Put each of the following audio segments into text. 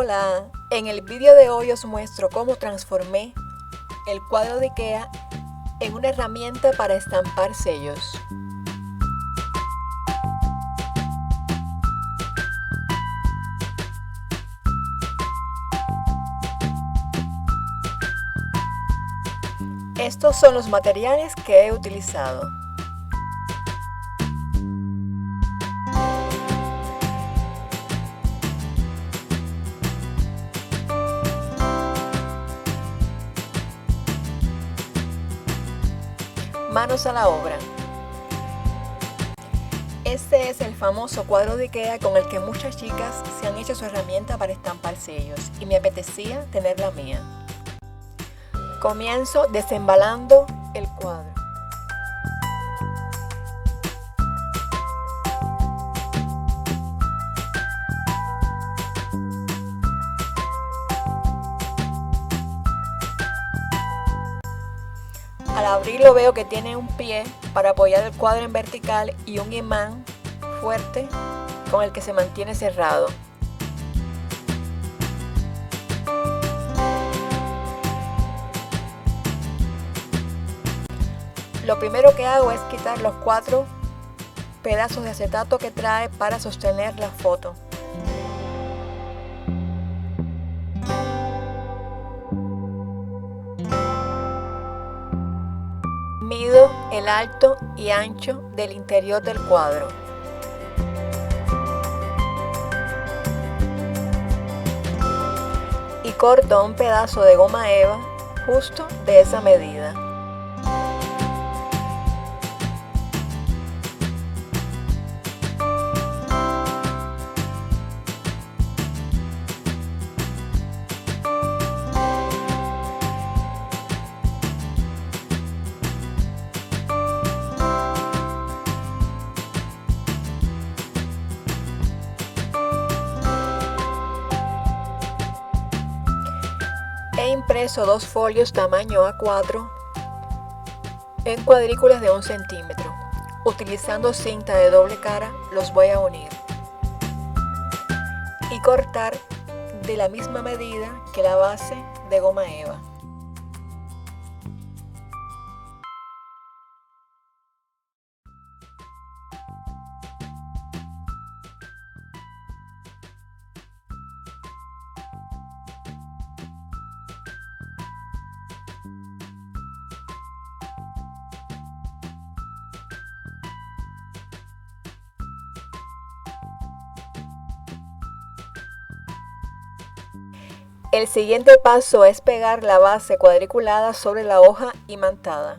Hola, en el vídeo de hoy os muestro cómo transformé el cuadro de IKEA en una herramienta para estampar sellos. Estos son los materiales que he utilizado. Manos a la obra. Este es el famoso cuadro de IKEA con el que muchas chicas se han hecho su herramienta para estampar sellos y me apetecía tener la mía. Comienzo desembalando el cuadro. Al abrirlo veo que tiene un pie para apoyar el cuadro en vertical y un imán fuerte con el que se mantiene cerrado. Lo primero que hago es quitar los 4 pedazos de acetato que trae para sostener la foto. Mido el alto y ancho del interior del cuadro. Y corto un pedazo de goma eva justo de esa medida. He impreso 2 folios tamaño A4 en cuadrículas de 1 centímetro. Utilizando cinta de doble cara los voy a unir y cortar de la misma medida que la base de goma eva. El siguiente paso es pegar la base cuadriculada sobre la hoja imantada.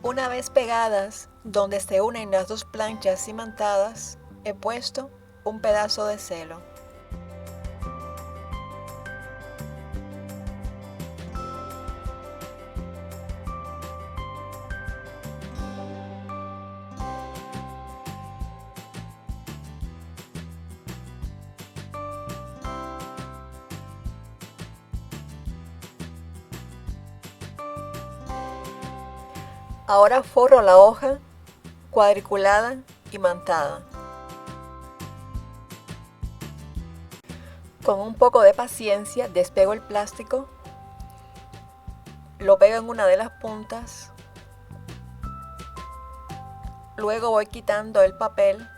Una vez pegadas, donde se unen las 2 planchas imantadas, he puesto un pedazo de celo. Ahora forro la hoja cuadriculada imantada. Con un poco de paciencia despego el plástico, lo pego en una de las puntas Luego voy quitando el papel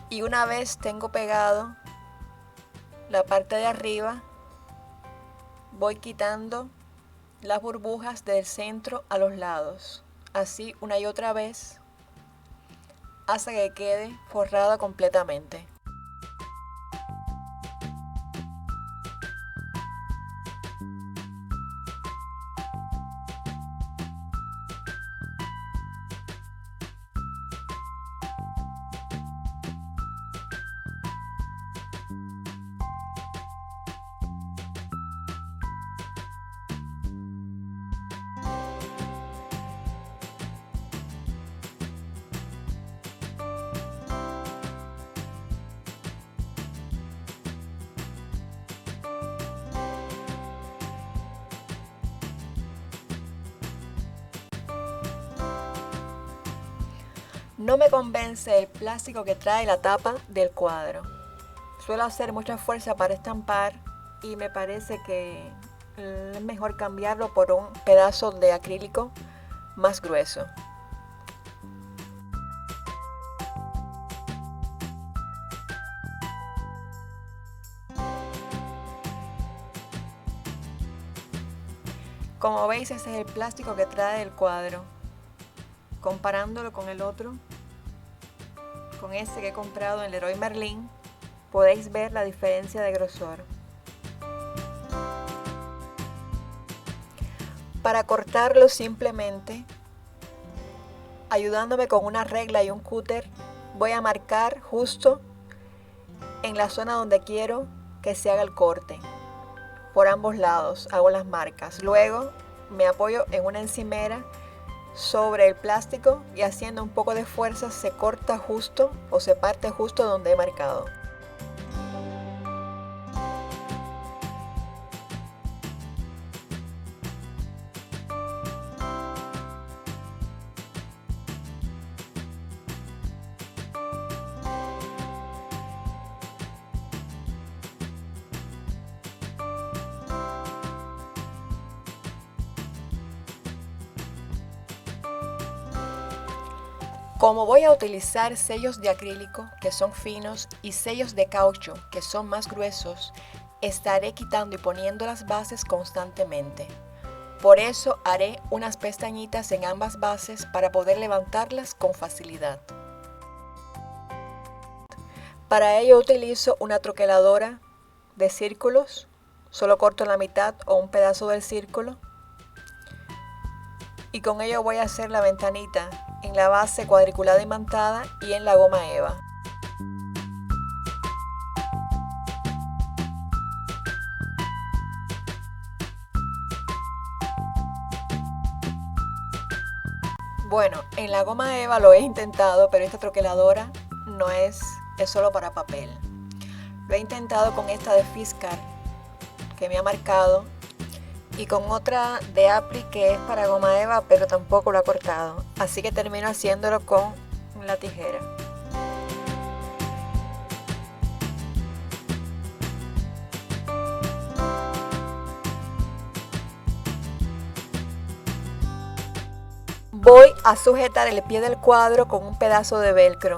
y una vez tengo pegado la parte de arriba, voy quitando las burbujas del centro a los lados, así una y otra vez hasta que quede forrada completamente. No me convence el plástico que trae la tapa del cuadro. Suelo hacer mucha fuerza para estampar y me parece que es mejor cambiarlo por un pedazo de acrílico más grueso. Como veis, ese es el plástico que trae el cuadro. Comparándolo con el otro, con este que he comprado en Leroy Merlin, podéis ver la diferencia de grosor. Para cortarlo, simplemente ayudándome con una regla y un cúter, voy a marcar justo en la zona donde quiero que se haga el corte. Por ambos lados hago las marcas. Luego me apoyo en una encimera sobre el plástico y haciendo un poco de fuerza se corta justo o se parte justo donde he marcado. Como voy a utilizar sellos de acrílico que son finos y sellos de caucho que son más gruesos, estaré quitando y poniendo las bases constantemente. Por eso haré unas pestañitas en ambas bases para poder levantarlas con facilidad. Para ello utilizo una troqueladora de círculos, solo corto la mitad o un pedazo del círculo y con ello voy a hacer la ventanita en la base cuadriculada imantada y en la goma eva. Bueno, en la goma eva lo he intentado, pero esta troqueladora no es solo para papel. Lo he intentado con esta de Fiskars que me ha marcado y con otra de Apply que es para goma eva, pero tampoco lo ha cortado, así que termino haciéndolo con la tijera. Voy a sujetar el pie del cuadro con un pedazo de velcro.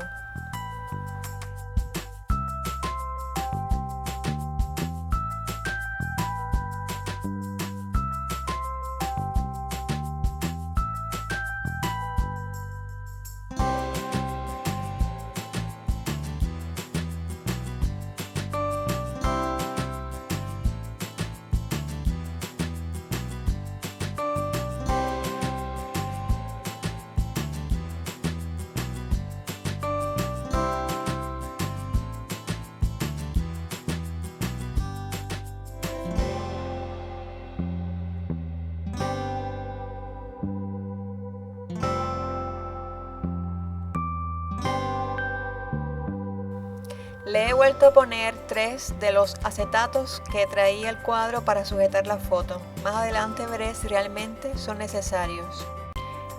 Le he vuelto a poner 3 de los acetatos que traía el cuadro para sujetar la foto. Más adelante veré si realmente son necesarios.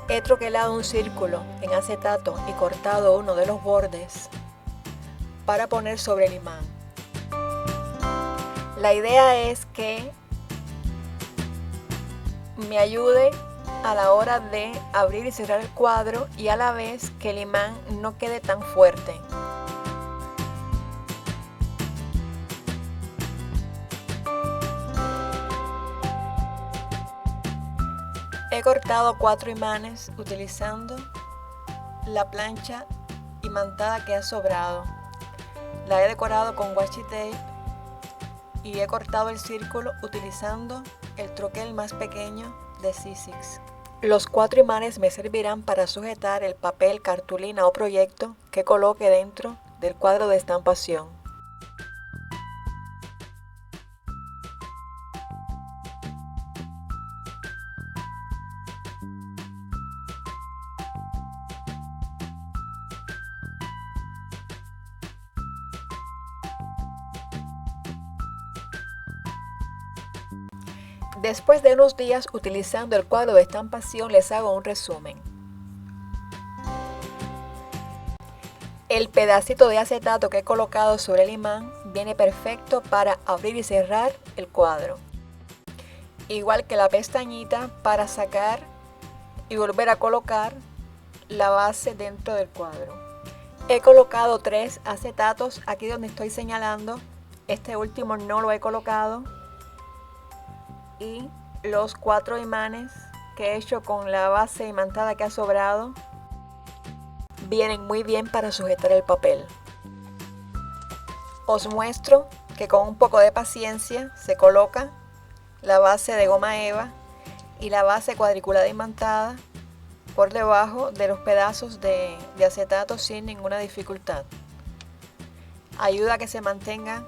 He troquelado un círculo en acetato y cortado uno de los bordes para poner sobre el imán. La idea es que me ayude a la hora de abrir y cerrar el cuadro y a la vez que el imán no quede tan fuerte. He cortado 4 imanes utilizando la plancha imantada que ha sobrado. La he decorado con washi tape y he cortado el círculo utilizando el troquel más pequeño de Sizzix. Los 4 imanes me servirán para sujetar el papel, cartulina o proyecto que coloque dentro del cuadro de estampación. Después de unos días utilizando el cuadro de estampación, les hago un resumen. El pedacito de acetato que he colocado sobre el imán viene perfecto para abrir y cerrar el cuadro. Igual que la pestañita para sacar y volver a colocar la base dentro del cuadro. He colocado 3 acetatos aquí donde estoy señalando. Este último no lo he colocado. Y los 4 imanes que he hecho con la base imantada que ha sobrado vienen muy bien para sujetar el papel. Os muestro que con un poco de paciencia se coloca la base de goma eva y la base cuadriculada imantada por debajo de los pedazos de acetato sin ninguna dificultad. Ayuda a que se mantenga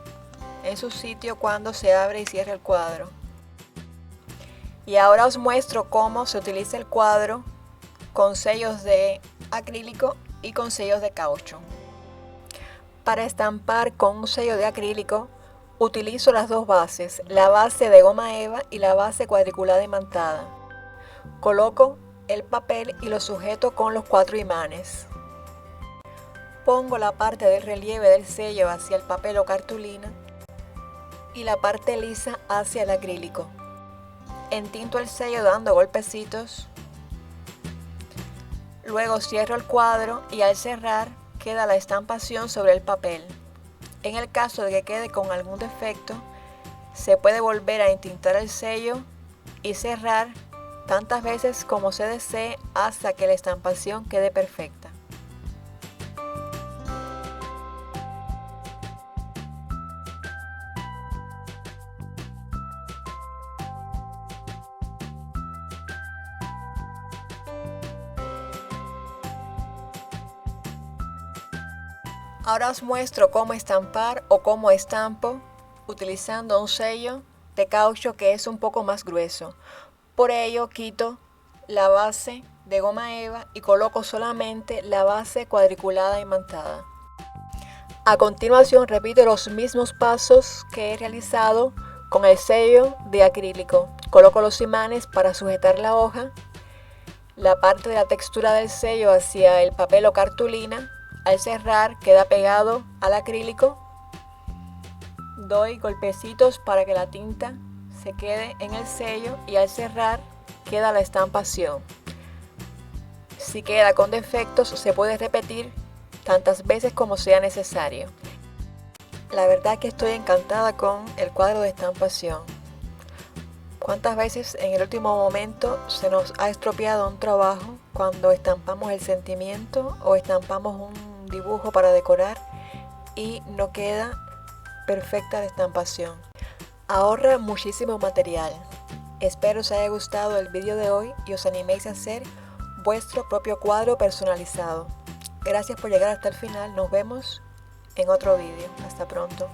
en su sitio cuando se abre y cierra el cuadro. Y ahora os muestro cómo se utiliza el cuadro con sellos de acrílico y con sellos de caucho. Para estampar con un sello de acrílico utilizo las 2 bases, la base de goma eva y la base cuadriculada imantada. Coloco el papel y lo sujeto con los 4 imanes. Pongo la parte del relieve del sello hacia el papel o cartulina y la parte lisa hacia el acrílico. Entinto el sello dando golpecitos, luego cierro el cuadro y al cerrar queda la estampación sobre el papel. En el caso de que quede con algún defecto, se puede volver a entintar el sello y cerrar tantas veces como se desee hasta que la estampación quede perfecta. Ahora os muestro cómo estampar o cómo estampo utilizando un sello de caucho que es un poco más grueso. Por ello quito la base de goma eva y coloco solamente la base cuadriculada imantada. A continuación repito los mismos pasos que he realizado con el sello de acrílico. Coloco los imanes para sujetar la hoja, la parte de la textura del sello hacia el papel o cartulina. Al cerrar queda pegado al acrílico. Doy golpecitos para que la tinta se quede en el sello y al cerrar queda la estampación. Si queda con defectos se puede repetir tantas veces como sea necesario. La verdad que estoy encantada con el cuadro de estampación. ¿Cuántas veces en el último momento se nos ha estropeado un trabajo cuando estampamos el sentimiento o estampamos un dibujo para decorar y no queda perfecta la estampación? Ahorra muchísimo material. Espero os haya gustado el vídeo de hoy y os animéis a hacer vuestro propio cuadro personalizado. Gracias por llegar hasta el final. Nos vemos en otro vídeo. Hasta pronto.